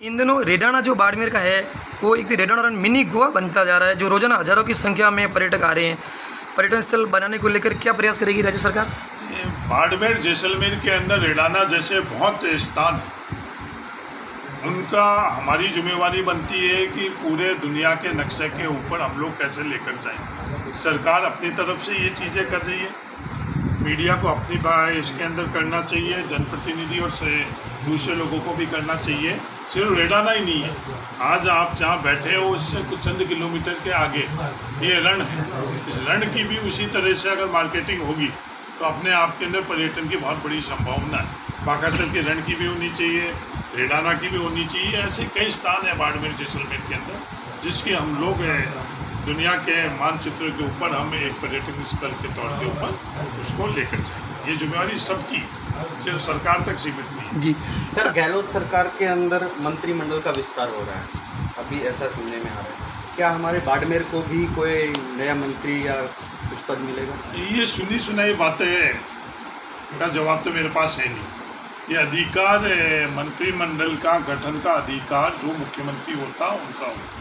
इन दिनों रेडाना जो बाड़मेर का है वो एक रेडाना रन मिनी गोवा बनता जा रहा है, जो रोजाना हजारों की संख्या में पर्यटक आ रहे हैं। पर्यटन स्थल बनाने को लेकर क्या प्रयास करेगी राज्य सरकार? बाड़मेर जैसलमेर के अंदर रेडाना जैसे बहुत स्थान है, उनका हमारी जिम्मेवारी बनती है कि पूरे दुनिया के नक्शे के ऊपर हम लोग कैसे लेकर जाएं। सरकार अपनी तरफ से ये चीज़ें कर रही है, मीडिया को अपनी बात इसके अंदर करना चाहिए, जनप्रतिनिधि और दूसरे लोगों को भी करना चाहिए। सिर्फ रेडाना ही नहीं है, आज आप जहाँ बैठे हो उससे कुछ चंद किलोमीटर के आगे ये रण है। इस रण की भी उसी तरह से अगर मार्केटिंग होगी तो अपने आप के अंदर पर्यटन की बहुत बड़ी संभावना है। बाकासर के रण की भी होनी चाहिए, रेडाना की भी होनी चाहिए। ऐसे कई स्थान है बाड़मेर जैसलमेर के अंदर जिसके हम लोग दुनिया के मानचित्र के ऊपर हम एक पर्यटन स्थल के तौर के ऊपर उसको लेकर जाएंगे। ये जिम्मेवारी सबकी, सिर्फ सरकार तक सीमित नहीं जी सर, गहलोत सरकार के अंदर मंत्रिमंडल का विस्तार हो रहा है, अभी ऐसा सुनने में आ रहा है। क्या हमारे बाड़मेर को भी कोई नया मंत्री या कुछ पद मिलेगा? ये सुनी सुनाई बातें का जवाब तो मेरे पास है नहीं। ये अधिकार मंत्रिमंडल का गठन का अधिकार जो मुख्यमंत्री होता उनका होता,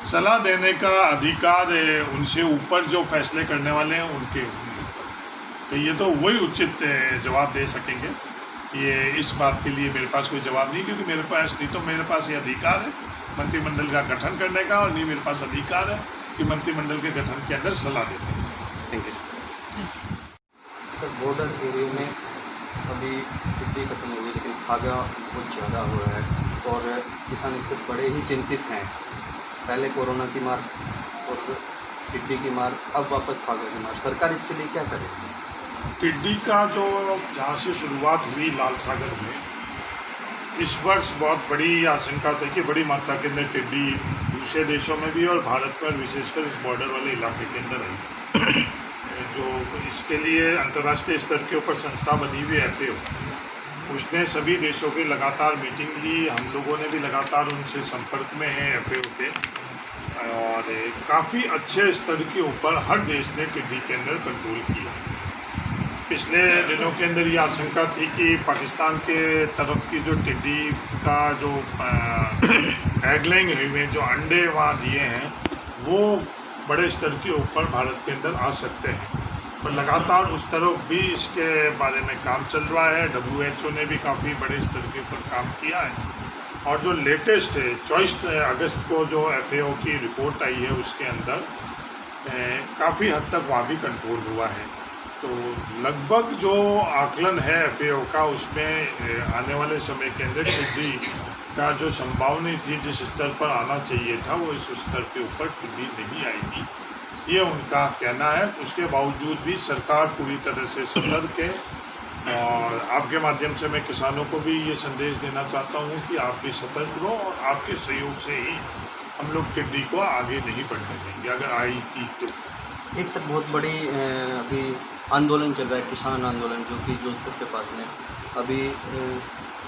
सलाह देने का अधिकार उनसे ऊपर जो फैसले करने वाले हैं उनके ऊपर। तो ये तो वही उचित जवाब दे सकेंगे। ये इस बात के लिए मेरे पास कोई जवाब नहीं, क्योंकि मेरे पास नहीं तो मेरे पास ये अधिकार है मंत्रिमंडल का गठन करने का, और नहीं मेरे पास अधिकार है कि मंत्रिमंडल के गठन के अंदर सलाह देने का। Thank you sir. Border area में अभी टिड्डी खत्म हो गई, लेकिन खागा बहुत ज़्यादा हो रहा है और किसान इससे बड़े ही चिंतित हैं। पहले कोरोना की मार और टिड्डी की मार, अब वापस खागा की मार। सरकार इसके लिए क्या करे? टिड्डी का जो जहाँ से शुरुआत हुई लाल सागर में, इस वर्ष बहुत बड़ी आशंका थी कि बड़ी मात्रा के अंदर टिड्डी दूसरे देशों में भी और भारत में विशेषकर इस बॉर्डर वाले इलाके के अंदर आई। जो इसके लिए अंतर्राष्ट्रीय स्तर के ऊपर संस्था बनी हुई FAO, उसने सभी देशों की लगातार मीटिंग ली। हम लोगों ने भी लगातार उनसे संपर्क में हैं FAO के, और काफ़ी अच्छे स्तर के ऊपर हर देश ने टिड्डी के अंदर कंट्रोल किया। पिछले दिनों के अंदर ये आशंका थी कि पाकिस्तान के तरफ की जो टिड्डी का जो एगलिंग में जो अंडे वहाँ दिए हैं वो बड़े स्तर के ऊपर भारत के अंदर आ सकते हैं, पर लगातार उस तरफ भी इसके बारे में काम चल रहा है। WHO ने भी काफ़ी बड़े स्तर के ऊपर काम किया है, और जो लेटेस्ट है 24 अगस्त को जो FAO की रिपोर्ट आई है उसके अंदर काफ़ी हद तक वहाँ भी कंट्रोल हुआ है। तो लगभग जो आकलन है FAO का, उसमें आने वाले समय के अंदर टिड्डी का जो संभावना थी जिस स्तर पर आना चाहिए था वो इस स्तर के ऊपर टिड्डी नहीं आएगी, ये उनका कहना है। उसके बावजूद भी सरकार पूरी तरह से सतर्क है, और आपके माध्यम से मैं किसानों को भी ये संदेश देना चाहता हूँ कि आप भी सतर्क रहो, और आपके सहयोग से ही हम लोग टिड्डी को आगे नहीं बढ़ने देंगे अगर आएगी तो। एक सर बहुत बड़ी अभी आंदोलन चल रहा है, किसान आंदोलन, जो कि जोधपुर के पास में अभी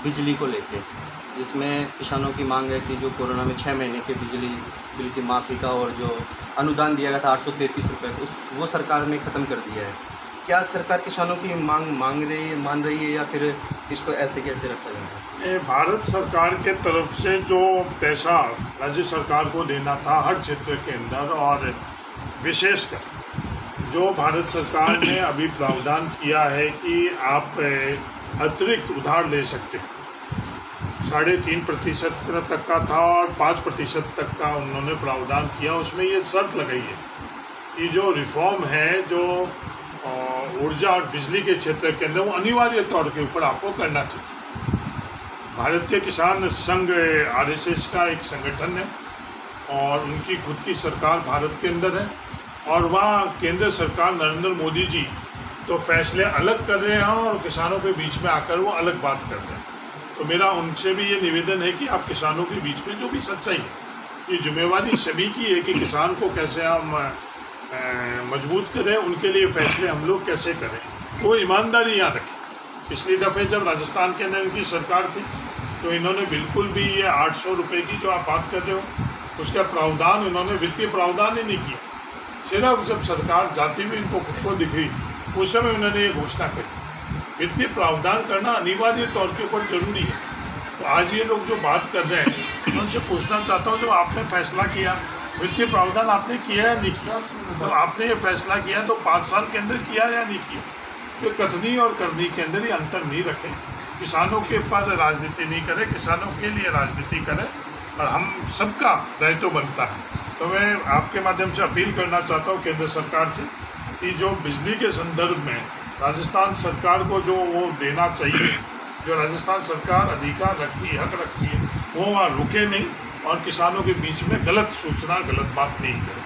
बिजली को लेके, जिसमें किसानों की मांग है कि जो कोरोना में 6 महीने के बिजली बिल की माफ़ी का और जो अनुदान दिया गया था 833 रुपये, वो सरकार ने ख़त्म कर दिया है। क्या सरकार किसानों की मांग मान रही है या फिर इसको ऐसे कैसे रखा जाए? भारत सरकार के तरफ से जो पैसा राज्य सरकार को देना था हर क्षेत्र के अंदर, और विशेषकर जो भारत सरकार ने अभी प्रावधान किया है कि आप अतिरिक्त उधार ले सकते हैं, 3.5% तक का था और 5% तक का उन्होंने प्रावधान किया। उसमें ये शर्त लगाई है कि जो रिफॉर्म है जो ऊर्जा और बिजली के क्षेत्र के अंदर वो अनिवार्य तौर के ऊपर आपको करना चाहिए। भारतीय किसान संघ RSS का एक संगठन है और उनकी खुद की सरकार भारत के अंदर है और वहाँ केंद्र सरकार नरेंद्र मोदी जी तो फैसले अलग कर रहे हैं और किसानों के बीच में आकर वो अलग बात कर रहे हैं। तो मेरा उनसे भी ये निवेदन है कि आप किसानों के बीच में जो भी सच्चाई है, ये जिम्मेवारी सभी की है कि किसान को कैसे हम मजबूत करें, उनके लिए फैसले हम लोग कैसे करें, वो ईमानदारी यहाँ रखें। पिछली दफ़े जब राजस्थान के अंदर इनकी सरकार थी तो इन्होंने बिल्कुल भी ये 800 रुपये की जो आप बात कर रहे हो उसका प्रावधान, इन्होंने वित्तीय प्रावधान ही नहीं किया। सिर्फ जब सरकार जाती हुई इनको खुद को दिख रही उस समय उन्होंने ये घोषणा करी। वित्तीय प्रावधान करना अनिवार्य तौर के ऊपर जरूरी है। तो आज ये लोग जो बात कर रहे हैं उनसे पूछना चाहता हूँ, जब आपने फैसला किया वित्तीय प्रावधान आपने किया या नहीं किया? तो आपने ये फैसला किया तो 5 साल के अंदर किया या नहीं किया? तो कथनी और करनी के अंदर ही अंतर नहीं रखें। किसानों के ऊपर राजनीति नहीं करें, किसानों के लिए राजनीति करें और हम सबका दायित्व बनता है। तो मैं आपके माध्यम से अपील करना चाहता हूँ केंद्र सरकार से कि जो बिजली के संदर्भ में राजस्थान सरकार को जो वो देना चाहिए, जो राजस्थान सरकार अधिकार रखती है, हक रखती है, वो वहाँ रुके नहीं और किसानों के बीच में गलत सूचना, गलत बात नहीं करे।